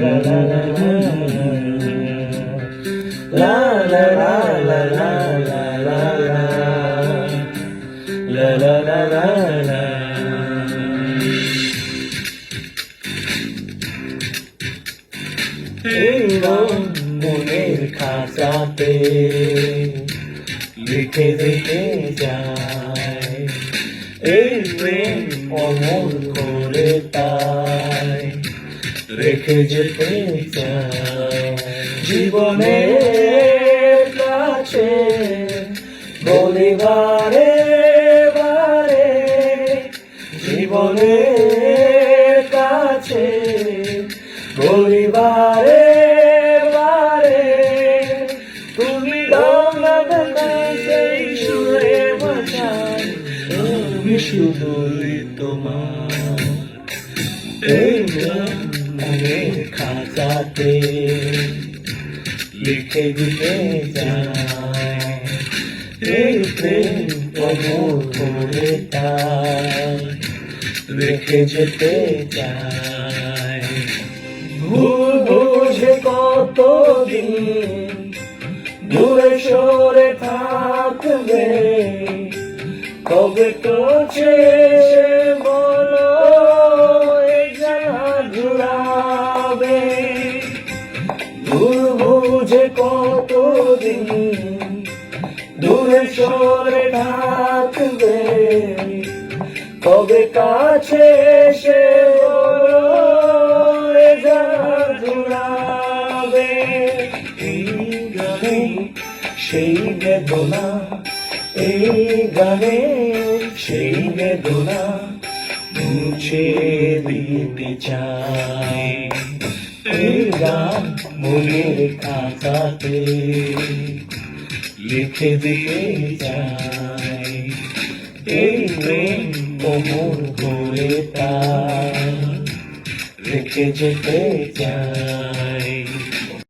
la la la la la la la la la la la la la la এই মনের খাঁচাতে লিখে দিতে যায় এই প্রেম অমর করে তাই রেখে যেতে চায় জীবনের কাছে বলিবারে বারে জীবনের কাছে বলিবারে বারে তুমি সেই সুরে বাঁচাই আমি শুধুই তোমার এই মনের খাঁচাতে লিখে দিতে যায় এই প্রেম অমর করে তাই রেখে যেতে চায় ভুল বুঝে কতদিন দূরে সরে থাকবে কবে তো শেষে বলো এই জানা জুড়াবে ভুল বুঝে কতদিন দূরে সরে থাকবে কবে কাছে এসে বলো এই জানা জুড়াবে এই গানে সেই বেদনা এই গানে সেই বেদনা মুছে দিতে চাই এই গান মনের খাতাতে লিখে দিতে চাই এই প্রেম অমর করে তাই রেখে যেতে চাই